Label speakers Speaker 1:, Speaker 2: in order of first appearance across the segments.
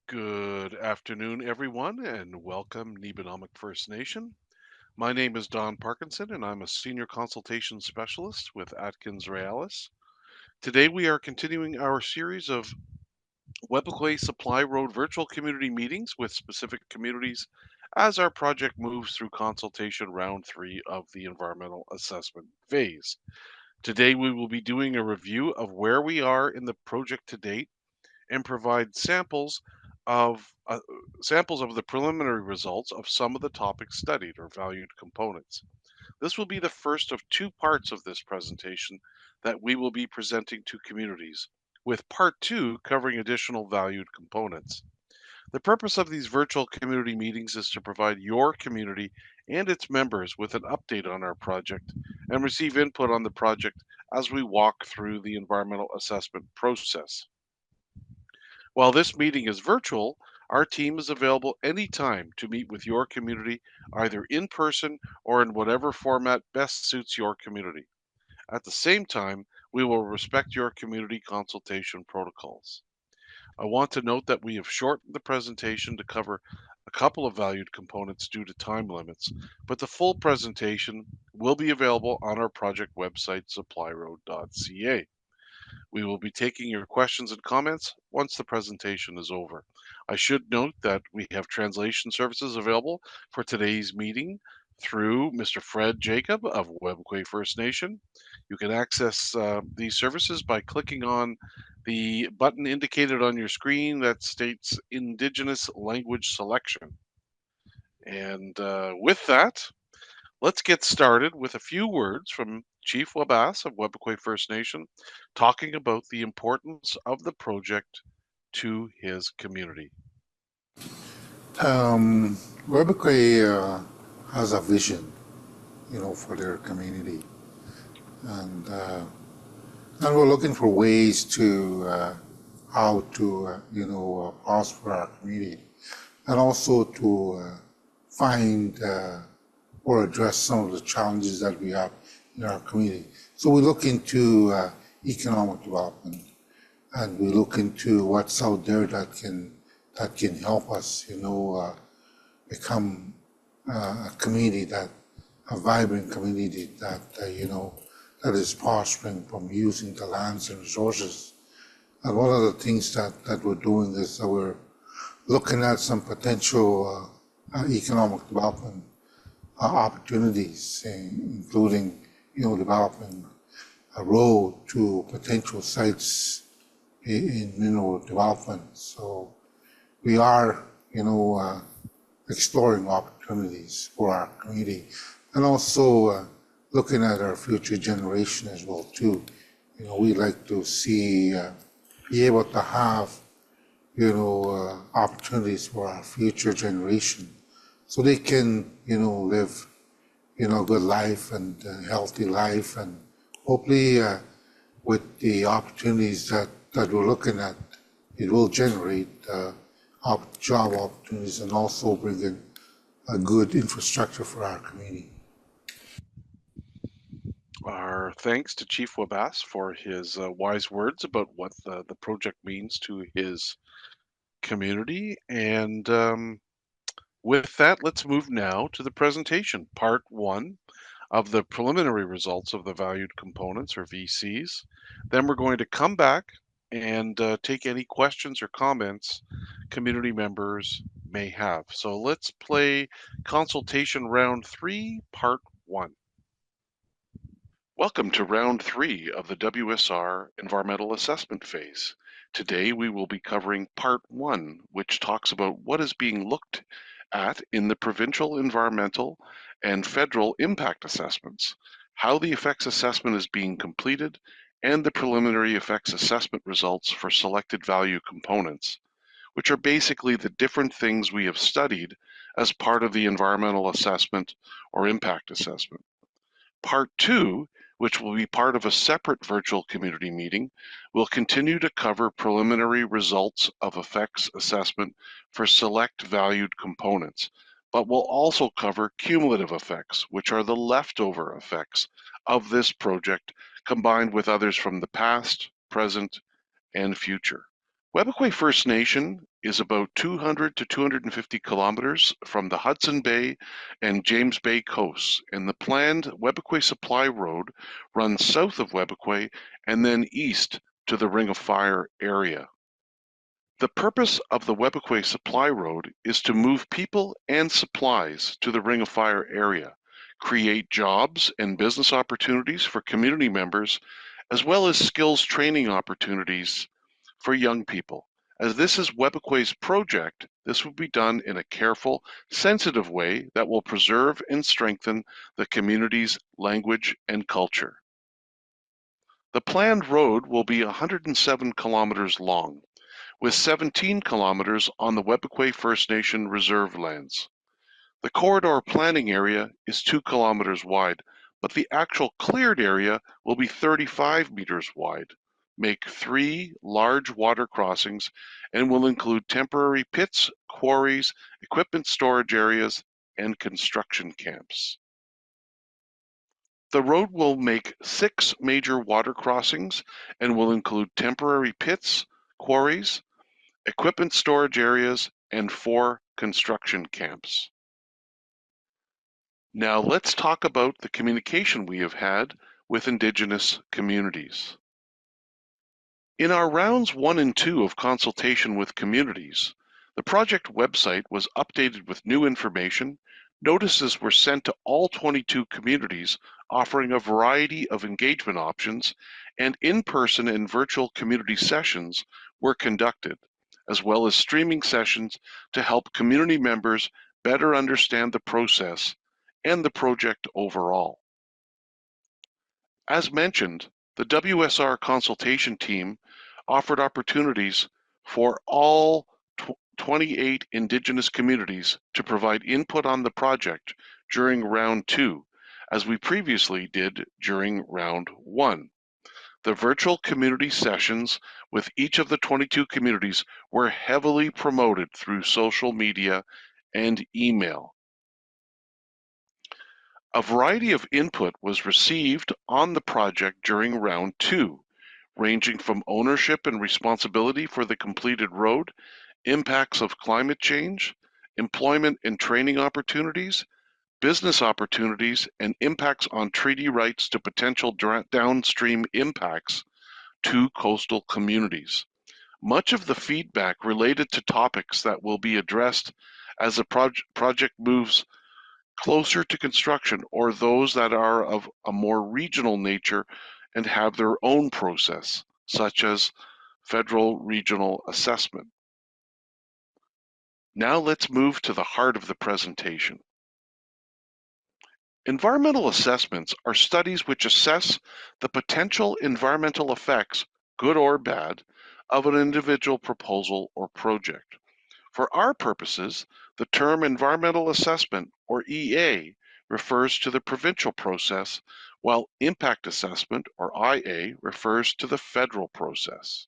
Speaker 1: Good afternoon, everyone, and welcome, Nibinamik First Nation. My name is Don Parkinson, and I'm a Senior Consultation Specialist with Atkins Realis. Today, we are continuing our series of Webequay Supply Road virtual community meetings with specific communities as our project moves through consultation round 3 of the environmental assessment phase. Today, we will be doing a review of where we are in the project to date and provide of samples of the preliminary results of some of the topics studied or valued components. This will be the first of two parts of this presentation that we will be presenting to communities, with part two covering additional valued components. The purpose of these virtual community meetings is to provide your community and its members with an update on our project and receive input on the project as we walk through the environmental assessment process. While this meeting is virtual, our team is available anytime to meet with your community, either in person or in whatever format best suits your community. At the same time, we will respect your community consultation protocols. I want to note that we have shortened the presentation to cover a couple of valued components due to time limits, but the full presentation will be available on our project website, supplyroad.ca. We will be taking your questions and comments once the presentation is over. I should note that we have translation services available for today's meeting through Mr. Fred Jacob of Webquay First Nation. You can access these services by clicking on the button indicated on your screen that states Indigenous Language Selection. And with that, let's get started with a few words from Chief Wabas of Webequay First Nation talking about the importance of the project to his community.
Speaker 2: Um, Webequay has a vision, for their community, and uh, and we're looking for ways to how to prosper our community, and also to find or address some of the challenges that we have in our community. So we look into economic development, and we look into what's out there that can help us, become a community a vibrant community that is prospering from using the lands and resources. And one of the things that we're doing is that we're looking at some potential economic development opportunities, including, developing a road to potential sites in mineral development. So we are, exploring opportunities for our community, and also looking at our future generation as well too. We like to see be able to have opportunities for our future generation, so they can live a good life and a healthy life, and hopefully with the opportunities that we're looking at, it will generate job opportunities and also bring in a good infrastructure for our community.
Speaker 1: Our thanks to Chief Wabas for his wise words about what the project means to his community. And with that, let's move now to the presentation, part one of the preliminary results of the valued components or VCs. Then we're going to come back and take any questions or comments community members may have. So let's play consultation round 3, part 1. Welcome to round 3 of the WSR environmental assessment phase. Today we will be covering part 1, which talks about what is being looked at in the provincial environmental and federal impact assessments, how the effects assessment is being completed, and the preliminary effects assessment results for selected value components, which are basically the different things we have studied as part of the environmental assessment or impact assessment. Part 2, which will be part of a separate virtual community meeting, will continue to cover preliminary results of effects assessment for select valued components, but will also cover cumulative effects, which are the leftover effects of this project combined with others from the past, present, and future. Webequay First Nation is about 200 to 250 kilometers from the Hudson Bay and James Bay coasts, and the planned Webequie Supply Road runs south of Webequie and then east to the Ring of Fire area. The purpose of the Webequie Supply Road is to move people and supplies to the Ring of Fire area, create jobs and business opportunities for community members, as well as skills training opportunities for young people. As this is Webequie's project, this will be done in a careful, sensitive way that will preserve and strengthen the community's language and culture. The planned road will be 107 kilometers long, with 17 kilometers on the Webequie First Nation reserve lands. The corridor planning area is 2 kilometers wide, but the actual cleared area will be 35 meters wide, make 3 large water crossings, and will include temporary pits, quarries, equipment storage areas, and construction camps. The road will make 6 major water crossings and will include temporary pits, quarries, equipment storage areas, and 4 construction camps. Now let's talk about the communication we have had with Indigenous communities. In our rounds 1 and 2 of consultation with communities, the project website was updated with new information, notices were sent to all 22 communities offering a variety of engagement options, and in-person and virtual community sessions were conducted, as well as streaming sessions to help community members better understand the process and the project overall. As mentioned, the WSR consultation team offered opportunities for all 28 Indigenous communities to provide input on the project during round 2, as we previously did during round 1. The virtual community sessions with each of the 22 communities were heavily promoted through social media and email. A variety of input was received on the project during round 2, ranging from ownership and responsibility for the completed road, impacts of climate change, employment and training opportunities, business opportunities, and impacts on treaty rights to potential downstream impacts to coastal communities. Much of the feedback related to topics that will be addressed as the project moves closer to construction, or those that are of a more regional nature and have their own process, such as federal regional assessment. Now let's move to the heart of the presentation. Environmental assessments are studies which assess the potential environmental effects, good or bad, of an individual proposal or project. For our purposes, the term environmental assessment, or EA, refers to the provincial process, while impact assessment, or IA, refers to the federal process.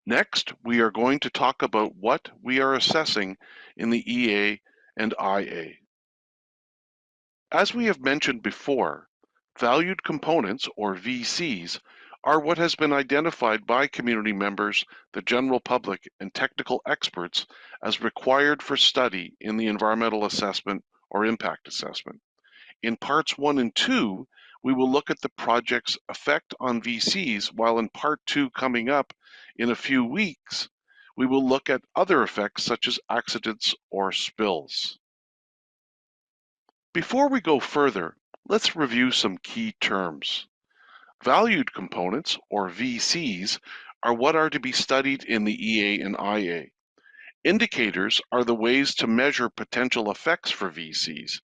Speaker 1: Next, we are going to talk about what we are assessing in the EA and IA. As we have mentioned before, valued components, or VCs, are what has been identified by community members, the general public, and technical experts as required for study in the environmental assessment or impact assessment. In parts 1 and 2, we will look at the project's effect on VCs, while in part 2 coming up in a few weeks, we will look at other effects such as accidents or spills. Before we go further, let's review some key terms. Valued components, or VCs, are what are to be studied in the EA and IA. Indicators are the ways to measure potential effects for VCs.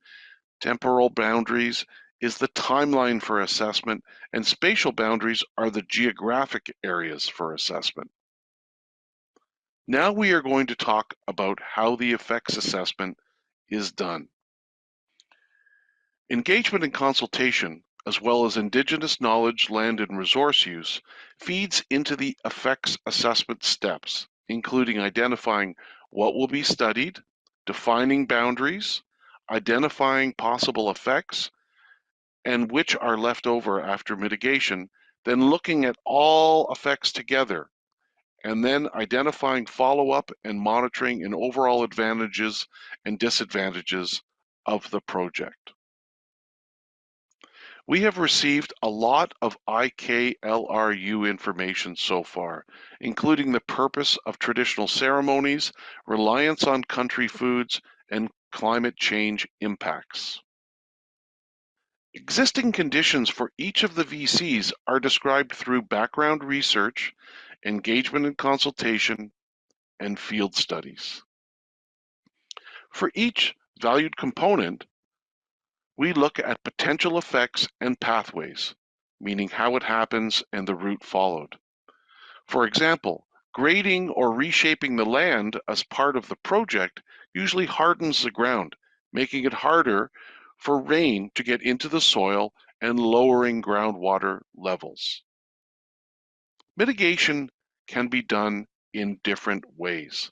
Speaker 1: Temporal boundaries is the timeline for assessment, and spatial boundaries are the geographic areas for assessment. Now we are going to talk about how the effects assessment is done. Engagement and consultation, as well as Indigenous knowledge, land, and resource use, feeds into the effects assessment steps, including identifying what will be studied, defining boundaries, identifying possible effects, and which are left over after mitigation, then looking at all effects together and then identifying follow-up and monitoring and overall advantages and disadvantages of the project. We have received a lot of IKLRU information so far, including the purpose of traditional ceremonies, reliance on country foods, and climate change impacts. Existing conditions for each of the VCs are described through background research, engagement and consultation, and field studies. For each valued component, we look at potential effects and pathways, meaning how it happens and the route followed. For example, grading or reshaping the land as part of the project usually hardens the ground, making it harder for rain to get into the soil and lowering groundwater levels. Mitigation can be done in different ways: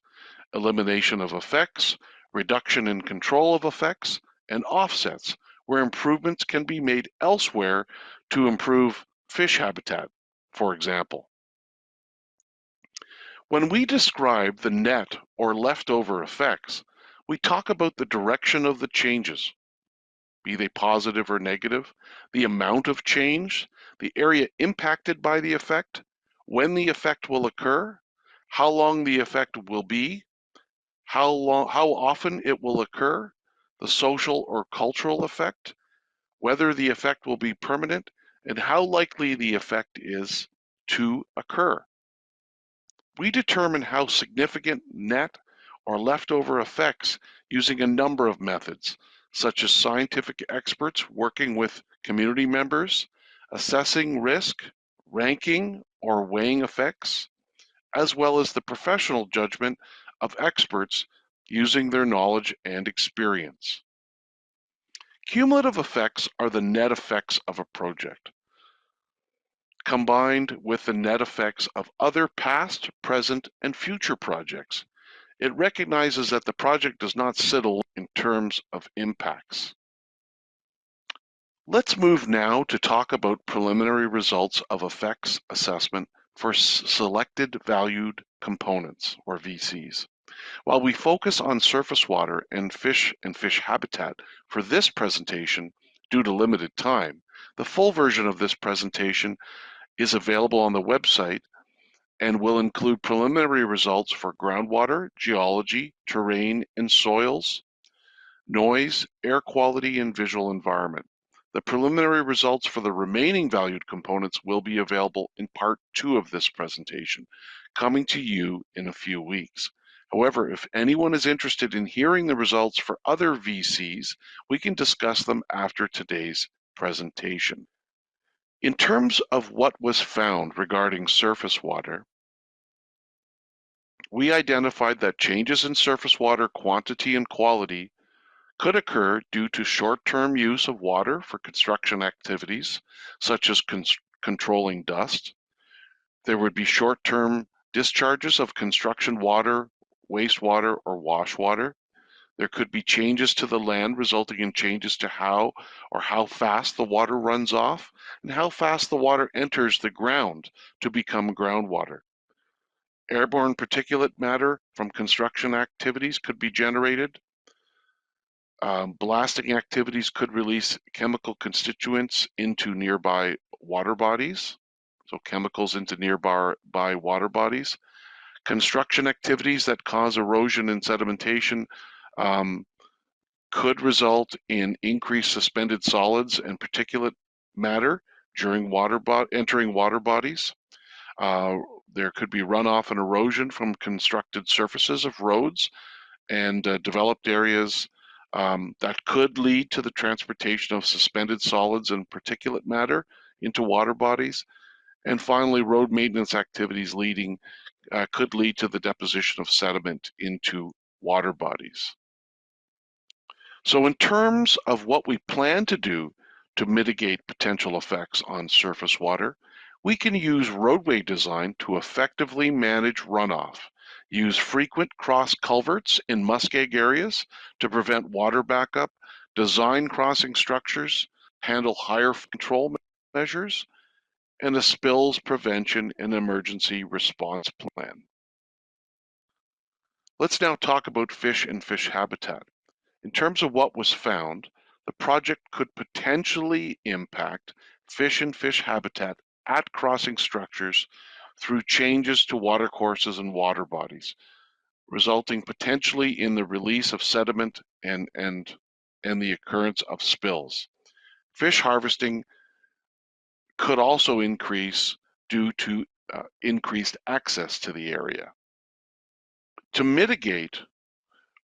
Speaker 1: elimination of effects, reduction in control of effects, and offsets, where improvements can be made elsewhere to improve fish habitat, for example. When we describe the net or leftover effects, we talk about the direction of the changes, be they positive or negative, the amount of change, the area impacted by the effect, when the effect will occur, how long the effect will be, how often it will occur, the social or cultural effect, whether the effect will be permanent, and how likely the effect is to occur. We determine how significant net or leftover effects using a number of methods, such as scientific experts working with community members, assessing risk, ranking or weighing effects, as well as the professional judgment of experts using their knowledge and experience. Cumulative effects are the net effects of a project, combined with the net effects of other past, present, and future projects. It recognizes that the project does not sit alone in terms of impacts. Let's move now to talk about preliminary results of effects assessment for selected valued components, or VCs. While we focus on surface water and fish habitat for this presentation due to limited time, the full version of this presentation is available on the website and will include preliminary results for groundwater, geology, terrain and soils, noise, air quality, and visual environment. The preliminary results for the remaining valued components will be available in part 2 of this presentation, coming to you in a few weeks. However, if anyone is interested in hearing the results for other VCs, we can discuss them after today's presentation. In terms of what was found regarding surface water, we identified that changes in surface water quantity and quality could occur due to short-term use of water for construction activities, such as controlling dust. There would be short-term discharges of construction water, wastewater, or wash water. There could be changes to the land resulting in changes to how fast the water runs off and how fast the water enters the ground to become groundwater. Airborne particulate matter from construction activities could be generated. Blasting activities could release chemical constituents into nearby water bodies, so chemicals into nearby water bodies. Construction activities that cause erosion and sedimentation could result in increased suspended solids and particulate matter during entering water bodies. There could be runoff and erosion from constructed surfaces of roads and developed areas that could lead to the transportation of suspended solids and particulate matter into water bodies. And finally, road maintenance activities could lead to the deposition of sediment into water bodies. So in terms of what we plan to do to mitigate potential effects on surface water, we can use roadway design to effectively manage runoff, use frequent cross culverts in muskeg areas to prevent water backup, design crossing structures, handle higher control measures, and a spills prevention and emergency response plan. Let's now talk about fish and fish habitat. In terms of what was found, the project could potentially impact fish and fish habitat at crossing structures through changes to watercourses and water bodies, resulting potentially in the release of sediment and the occurrence of spills. Fish harvesting could also increase due to increased access to the area. To mitigate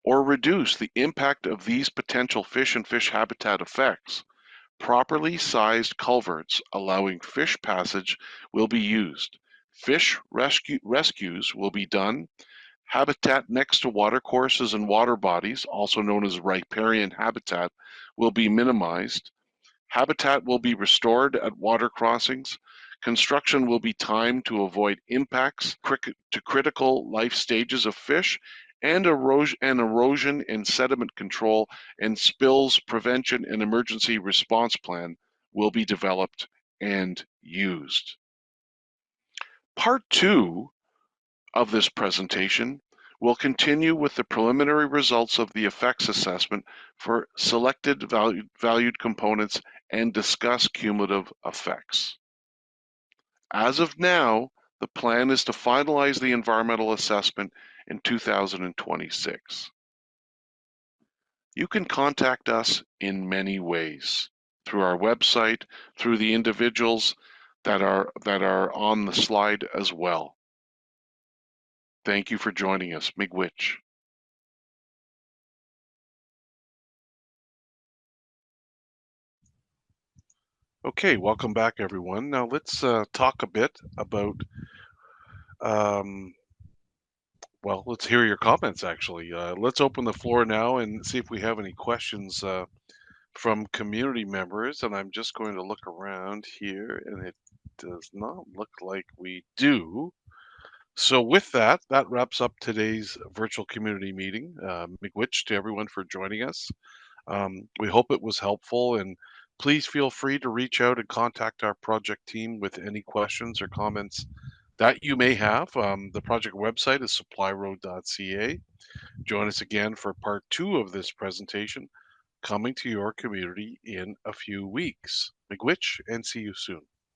Speaker 1: or reduce the impact of these potential fish and fish habitat effects, properly sized culverts allowing fish passage will be used. Fish rescues will be done. Habitat next to watercourses and water bodies, also known as riparian habitat, will be minimized. Habitat will be restored at water crossings. Construction will be timed to avoid impacts to critical life stages of fish, and erosion and sediment control and spills prevention and emergency response plan will be developed and used. Part 2 of this presentation will continue with the preliminary results of the effects assessment for selected valued components and discuss cumulative effects. As of now, the plan is to finalize the environmental assessment in 2026. You can contact us in many ways, through our website, through the individuals that are on the slide as well. Thank you for joining us. Miigwech. Okay, welcome back, everyone. Now let's talk a bit about, um, well, let's hear your comments actually. Let's open the floor now and see if we have any questions from community members. And I'm just going to look around here, and it does not look like we do. So with that, that wraps up today's virtual community meeting. Miigwech to everyone for joining us. We hope it was helpful, and please feel free to reach out and contact our project team with any questions or comments that you may have. The project website is supplyroad.ca. Join us again for part 2 of this presentation, coming to your community in a few weeks. Miigwech, and see you soon.